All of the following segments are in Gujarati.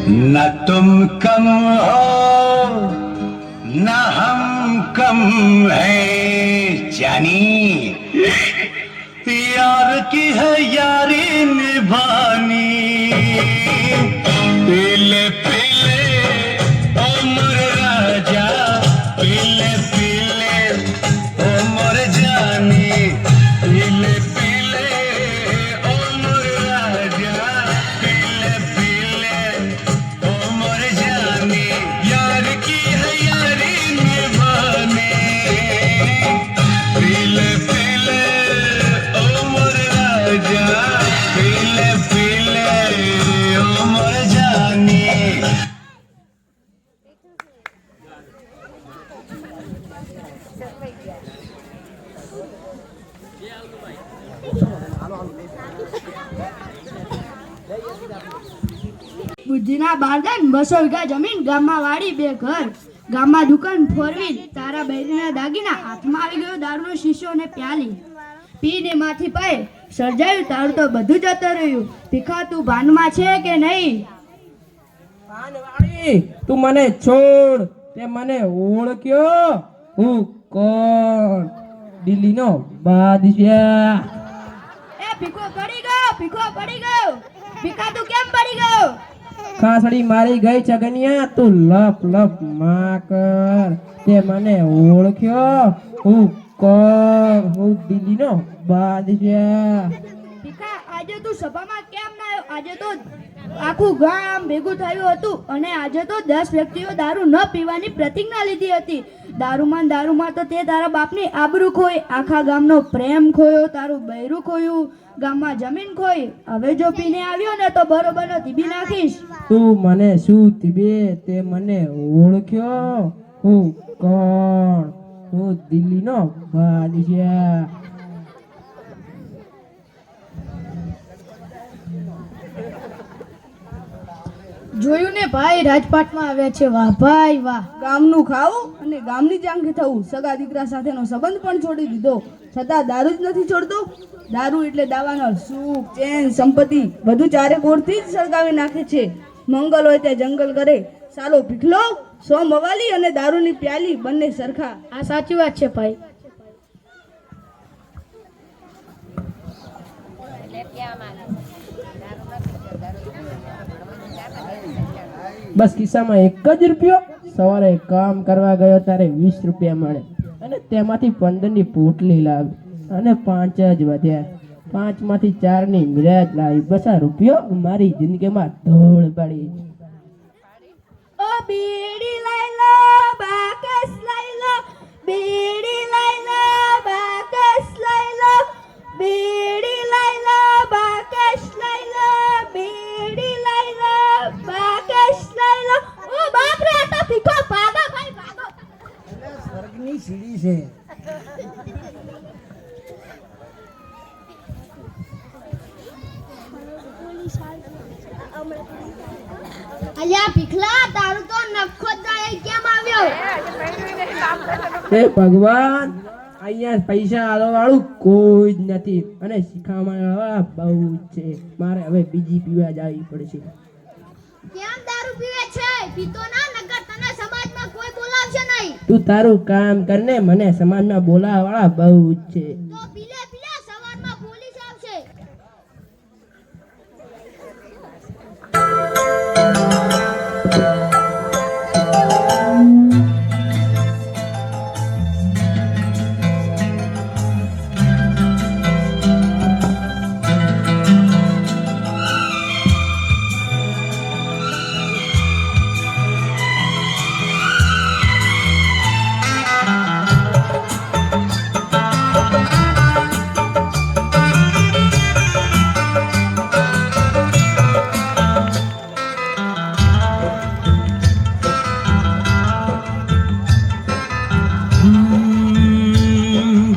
न तुम कम हो न हम कम है जानी, यार की है यारी निभानी। पीले पीले ओ मोर राजा, पीले पीले ओ मोर जानी, पीले पीले ओ मोर राजा, पीले पीले ओ मोर जानी, यार की है यारी निभानी। पीले पीले ओ मोर राजा, पीले पीले ओ मोर जानी। બુદ્ધિના બારદાન 200 વીઘા જમીન, ગામમાં વાડી 2 ઘર, ગામમાં દુકાન 4 વ્હીલ, તારા બૈરીના દાગીના, હાથમાં આવી ગયો દારૂનો શીશો અને પ્યાલી, પીને માથી પાય સર્જાયું તારું તો બધું જતું રહ્યું. ભીખા તું ભાનમાં છે કે નહીં? ભાનવાળી તું મને છોડ, તે મને ઓળખ્યો હું કોણ? દિલ્હીનો બાદશાહ. એ ભીખો પડી ગયો, ભીખો પડી ગયો. ભીખા તું કેમ પડી ગયો? ખાસડી મારી ગઈ છગનિયા, તું લપ લપ માં કર, તે મને ઓળખ્યો હું કોણ? હું દિલ્હીનો બાદશાહ. ભીખા આજે તું સભામાં કેમ ના આવ્યો? આજે તો આખું ગામ ભેગું થયું હતું અને આજે તો 10 વ્યક્તિઓ દારૂ ન પીવાની પ્રતિજ્ઞા લીધી હતી. દારૂમાં તો તે તારા બાપની આબરૂ ખોઈ, આખા ગામનો પ્રેમ ખોયો, તારું બૈરું ખોયું, ગામમાં જમીન ખોઈ. હવે જો પીને આવ્યો ને તો બરોબરનો ધીબી નાખીશ. તું મને શું તીબે, તે મને ઓળખ્યો હું કોણ? હું દિલ્હીનો બાદશાહ. જોયું ને ભાઈ, રાજપાટમાં આવ્યા છે. વાહ ભાઈ વાહ. ગામનું ખાવું અને ગામની જાંખી થવું, સગા દીકરા સાથેનો સંબંધ પણ છોડી દીધો, છતાં દારૂ જ નથી છોડતો. દારૂ એટલે દાવાનો સુખ, ચેન, સંપત્તિ બધું ચારે કોરથી જ સળગાવી નાખે છે. મંગલ હોય ત્યાં જંગલ કરે. સાલો ભીખલો, 100 મવાલી અને દારૂની પ્યાલી બંને સરખા. આ સાચી વાત છે ભાઈ. બસ ખિસ્સામાં 1 જ રૂપિયો. સવારે કામ કરવા ગયો ત્યારે 20 રૂપિયા મળે અને તેમાંથી 15 ની પોટલી લાવી અને 5 જ વધ્યા. 5 માંથી 4 ની મિરાજ લાવી. બસ આ રૂપિયો મારી જિંદગીમાં ધોળ પડી. ઓ બીડી લઈ લો, બાકસ લઈ લો, બીડી લઈ લો, બાકસ લઈ લો, બીડી લઈ લો, બાકસ લઈ લો, બીડી લઈ લો, બાકસ લઈ લો. ઓ બાપ રે, આ તો ભીખો ભાગો ભાઈ ભાગો. સ્વર્ગની સીડી છે. અલ્યા ભીખલા, તારું તો નખો જ જાય કેમ આવ્યો? હે ભગવાન, અહીંયા પૈસા આલો વાળું કોઈ જ નથી અને શિખામણ બહુ છે. મારે હવે બીજી પીવા જવી પડશે. કેમ દારૂ પીવે છે? પીતો ના, નકર તને સમાજમાં કોઈ બોલાવશે નહીં. તું તારું કામ કરને, મને સમાજમાં બોલાવા વાળા બહુ જ છે. તો પીલે પીલે, સવારમાં પોલીસ આવશે.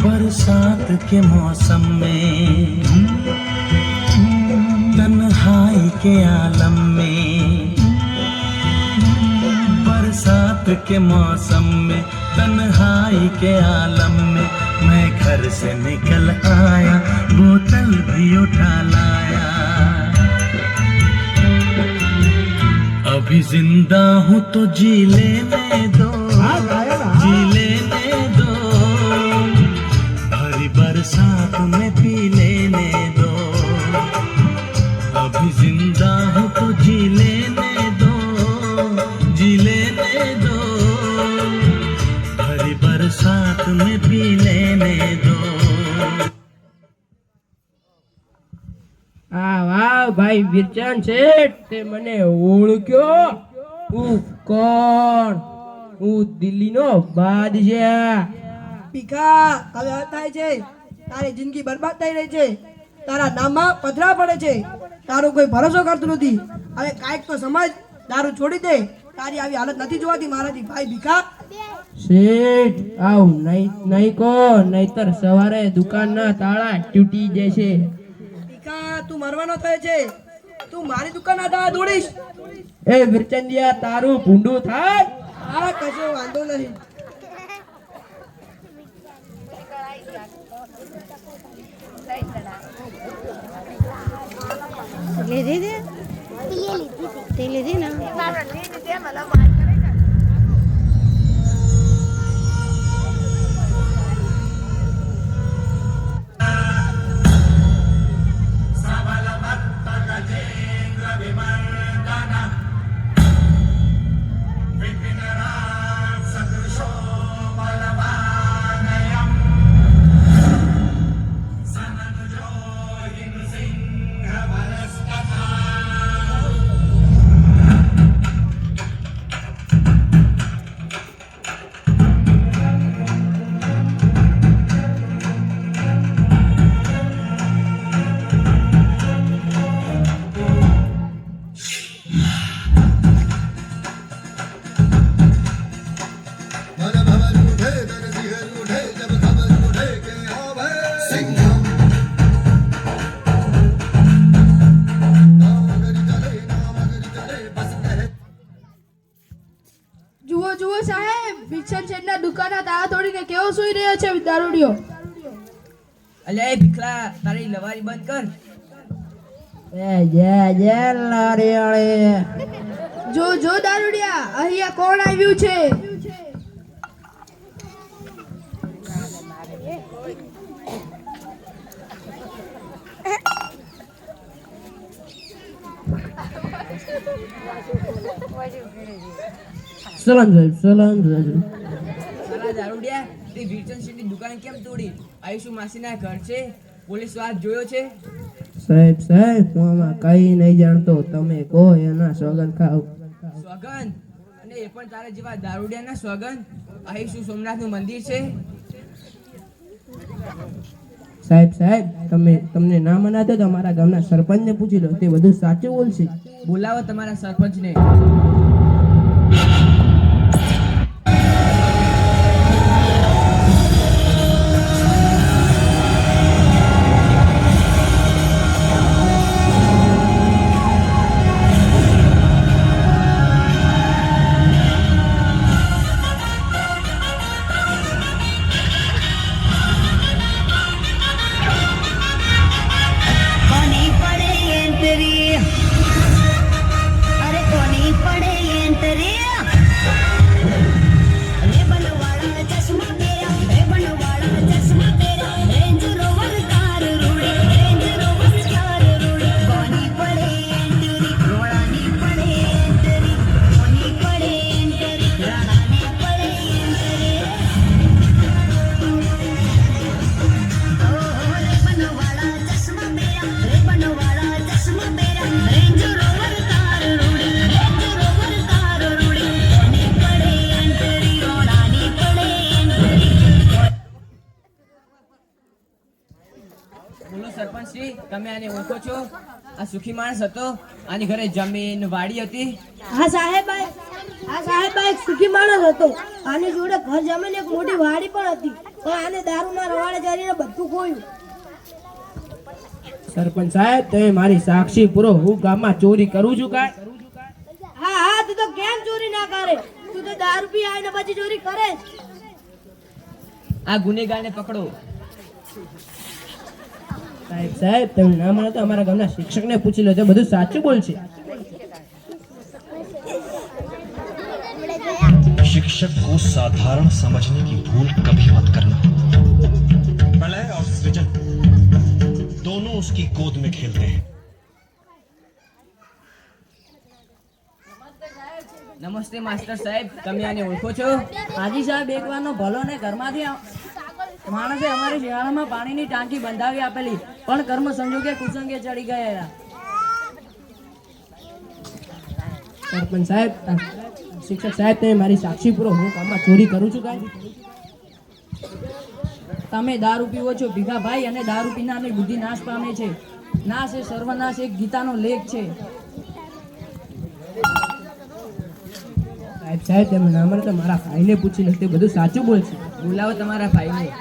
बरसात के मौसम में, तन्हाई के आलम में, बरसात के मौसम में, तन्हाई के आलम में, मैं घर से निकल आया, बोतल भी उठा लाया। अभी जिंदा हूँ तो जी लेने दो, जी लेने दो, भरी बरसात में पी लेने दो। अभी जिंदा हूँ तो जी लेने दो, जी लेने दो, भरी बरसात में पी लेने दो। વાહ ભાઈ વીરચંદ શેઠ, તે મને ઓળખ્યો? હું કોણ? હું દિલ્હીનો બાદશાહ. ભીખા, હવે હદ થાય છે. તારી જિંદગી બરબાદ થઈ રહી છે. તારા નામમાં પથરા પડે છે. તારો કોઈ ભરોસો કરતું નથી. હવે કાંઈક તો સમજ, દારૂ છોડી દે. તારી આવી હાલત નથી જોવાતી મારાથી. ભાઈ ભીખા, શેઠ આવ નહીં કો, નહીતર સવારે દુકાનના તાળા તૂટી જશે. ભીખા, તું મરવાનો થયો છે. તું મારી દુકાન આડા દોડીશ. એ વીરચંદિયા, તારું ભૂંડું થાય. હા, કશો વાંધો નહીં. લીધી દે તે લીધી ને જુઓ જુઓ સાહેબ, વિરચંદ શેઠના દુકાનના તાળા તોડીને કેવો સૂઈ રહ્યો છે દારૂડિયો. અલ્યા એ ભીખલા, તારી લવારી બંધ કર. એ જે લારીવાળી. જો જો દારૂડિયા, અહીંયા કોણ આવ્યું છે? સલામ સાહેબ, સલામ સાહેબ. સાલા દારૂડિયા, તે વીરચંદ શેઠની દુકાન કેમ તોડી? આયુષુ માસીના ઘર છે, પોલીસ વાત જોયો છે. સાહેબ હું આમાં કઈ નહીં જાણતો. તમે કહો એના સોગંદ ખાવ. સ્વગન? અને એ પણ તારા જેવા દારૂડિયાના સ્વગન? આયુષુ સોમનાથનું મંદિર છે. સાહેબ તમને ના મનાતો તો અમારા ગામના સરપંચને પૂછી લો, તે બધું સાચું બોલશે. બોલાવો તમારા સરપંચને. કોની પડે એન્ટ્રી, અરે કોની પડે એન્ટ્રી. રે બનવાળા ચશ્મા પહેર્યા, રે બનવાળા ચશ્મા પહેર્યા, રેન્જ રોવર કાર રૂડે, રેન્જ રોવર કાર રૂડે. કોની પડે એન્ટ્રી, રોડાની પડે એન્ટ્રી, કોની પડે એન્ટ્રી, રાણાને પડે એન્ટ્રી. ઓ રે બનવાળા ચશ્મા પહેર્યા, રે બનવાળા ચશ્મા પહેર્યા, રેન્જ રોવર કાર રૂડે, રેન્જ રોવર કાર રૂડે. કોની પડે એન્ટ્રી, રોડાની પડે એન્ટ્રી. બોલો સરપંચ શ્રી, તમે આને ઓળખો છો? આ સુખી માણસ હતો, આની ઘરે જમીન વાડી હતી. હા સાહેબ, એક સુખી માણસ હતો. આની જોડે ઘર જમીન એક મોટી વાડી પણ હતી, પણ આને દારૂના રવાડે કરીને બધું ખોયું. સરપંચ સાહેબ, તમે મારી સાક્ષી પૂરો. હું ગામમાં ચોરી કરું છું કાંઈ? હા, તું તો કેમ ચોરી ના કરે? તું તો દારૂ પી આવીને પછી ચોરી કરે. આ ગુનેગારને પકડો. સાહેબ તમે ના માનો તો અમારા ગામના શિક્ષકને પૂછી લો, તે બધું સાચું બોલશે. शिक्षक को साधारण समझने की भूल कभी मत करना। प्रलय और सृजन दोनों उसकी गोद में खेलते हैं। નમસ્તે માસ્ટર સાહેબ, તમે આને ઓળખો છો? હાજી સાહેબ, એકવારનો ભલો ને ઘરમાંથી માણસે અમારી શાળામાં પાણીની ટાંકી બંધાવી આપેલી, પણ કર્મ સંજોગે કુસંગે ચડી ગયા. સરપંચ સાહેબ, શિક્ષક સાહેબ, તમે મારી સાક્ષી પૂરો. હું કામમાં ચોરી કરું છું કાંઈ? તમે દારૂ પીવો છો ભીખાભાઈ, અને દારૂ પીનારની બુદ્ધિ નાશ પામે છે. નાશ એ સર્વનાશ એક ગીતાનો લેખ છે. સાહેબ, તમે ના મને તો મારા ભાઈને પૂછી લો, તે બધું સાચું બોલશે. બોલાવો તમારા ભાઈને.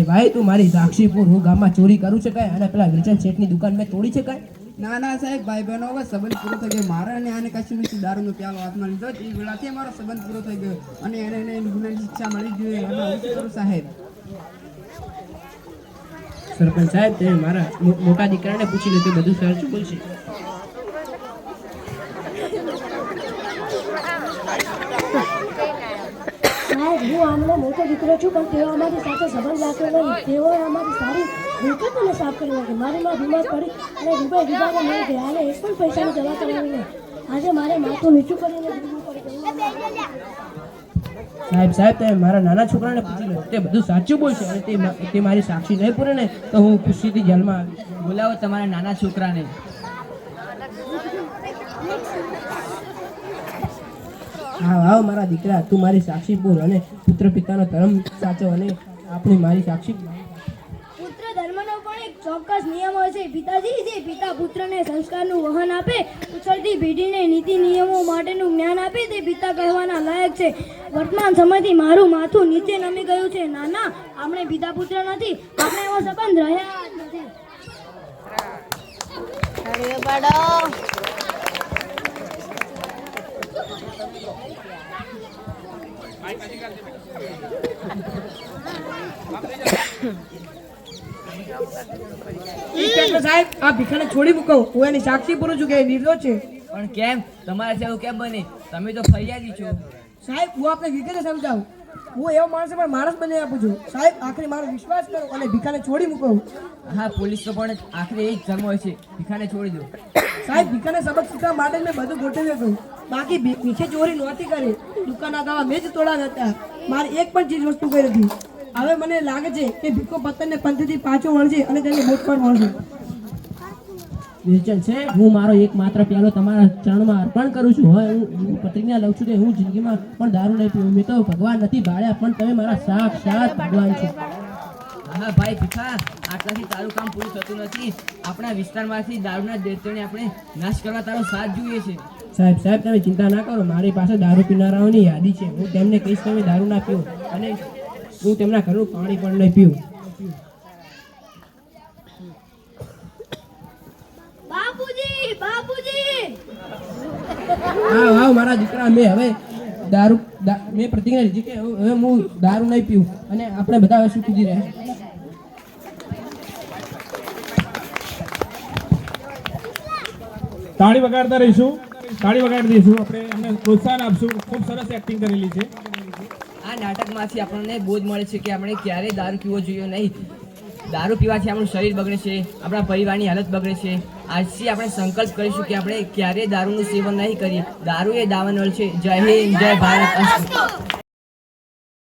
ભાઈ, તું મારી સાક્ષી પૂર. હું ગામમાં ચોરી કરું છે કાંઈ? અને પેલા વિલ્સન શેઠની દુકાન મેં તોડી છે કાંઈ? ના ના સાહેબ, ભાઈ બહેનો હવે સંબંધ પૂરો થઈ ગયો. મારે અને આને કશું નથી દારૂનો પ્યાલો હાથમાં લીધો, એ વેળાથી અમારો સંબંધ પૂરો થઈ ગયો અને એને ગુનાની શિક્ષા મળી જોઈએ. અને હું શું કરું સાહેબ? સરપંચ સાહેબ, તમે મારા મોટા દીકરાને પૂછી લો, તે બધું સાચું બોલશે. સાહેબ, હું આમનો મોટો દીકરો છું, પણ તેઓ અમારી સાથે સંબંધ રાખ્યો નહીં. તેઓએ અમારી સારી મિલકતોને સાફ કરી નાખી. મારી માં બીમાર પડી અને રૂપિયા વિભાગે મળી ગયા અને એક પણ પૈસાની જમા કરાવી નહીં. આજે મારે માથું નીચું કરીને ભીગું પડી ગયું. સાહેબ, તમે મારા નાના છોકરાને પૂછી લો, તે બધું સાચું બોલશે. અને તે મારી સાક્ષી નહીં પૂરે ને તો હું ખુશીથી જેલમાં આવીશ. બોલાવો તમારા નાના છોકરાને. હા, મારા દીકરા, તું મારી સાક્ષી પૂર અને પુત્ર પિતાનો ધર્મ સાચો અને આપણી મારી સાક્ષી. પુત્ર ધર્મનો પણ એક ચોક્કસ નિયમ હોય છે પિતાજી. જે પિતા પુત્રને સંસ્કારનું વહન આપે, ઉછળતી પેઢીને નીતિ નિયમો માટેનું જ્ઞાન આપે, તે પિતા કહેવાના લાયક છે. વર્તમાન સમયથી મારું માથું નીચે નમી ગયું છે. નાના, આપણે પિતા પુત્ર નથી, આપણે એવો સંબંધ રહ્યા જ નથી. ઇન્સ્પેક્ટર સાહેબ, આ ભીખાને છોડી મૂકો. હું એની સાક્ષી પૂરું છું કે એ નિર્દોષ છે. પણ કેમ? તમારા જેવું કેમ બને? તમે તો ફરિયાદી છો. સાહેબ, હું આપને વિગતે સમજાવું. હું એવો માણસ પણ માણસ બની આપું છું. સાહેબ, આખરે મારો વિશ્વાસ કરો અને ભીખાને છોડી મૂકો. હા, પોલીસ તો પણ આખરે એ જ ધર્મ હોય છે. ભીખાને છોડી દો. સાહેબ, ભીખાને સબક શીખવા માટે મેં બધું ગોઠવ્યું હતું. બાકી ભીખે ચોરી નહોતી કરી. દુકાનના ગાવા મેં જ તોડા હતા. મારી એક પણ ચીજ વસ્તુ કરી નથી. હવે મને લાગે છે કે ભીખો પતંગને પંથથી પાછો વળશે અને તેને બોટ પર વળશે. વિલ્સન છે, હું મારો એકમાત્ર પ્યાલો તમારા ચરણમાં અર્પણ કરું છું. હવે હું પ્રતિજ્ઞા લઉં છું કે હું જિંદગીમાં પણ દારૂ નહીં પીવું. મેં તો ભગવાન નથી ભાળ્યા, પણ તમે મારા સાક્ષાત ભગવાન છો. હા ભાઈ ભીખા, આટલાથી તારું કામ પૂરું થતું નથી. આપણા વિસ્તારમાંથી દારૂના દૈત્યોને આપણે નાશ કરવા તારો સાથ જોઈએ છે. સાહેબ, તમે ચિંતા ના કરો. મારી પાસે દારૂ પીનારાઓની યાદી છે. હું તેમને કહીશ તમે દારૂ ના પીવો અને હું તેમના ઘરનું પાણી પણ નહીં પીવું. બાપુજી! હા, મારા દીકરા, મેં પ્રતિજ્ઞા લીધી કે હવે હું દારૂ નહીં પીવું અને આપણે બધા હવે સુખી રહે. તાળી વગાડતા રહીશું, તાળી વગાડી દઈશું. આપણે એમને પ્રોત્સાહન આપશું. ખૂબ સરસ એક્ટિંગ કરેલી છે. આ નાટકમાંથી આપણને બોધ મળે છે કે આપણે ક્યારેય દારૂ પીવો જોઈએ નહીં. દારૂ પીવાથી આપણું શરીર બગડે છે, આપણા પરિવારની હાલત બગડે છે. આજથી આપણે સંકલ્પ કરીશું કે આપણે ક્યારેય દારૂનું સેવન નહીં કરીએ. દારૂ એ દાવાનળ છે. જય હિન્દ, જય ભારત.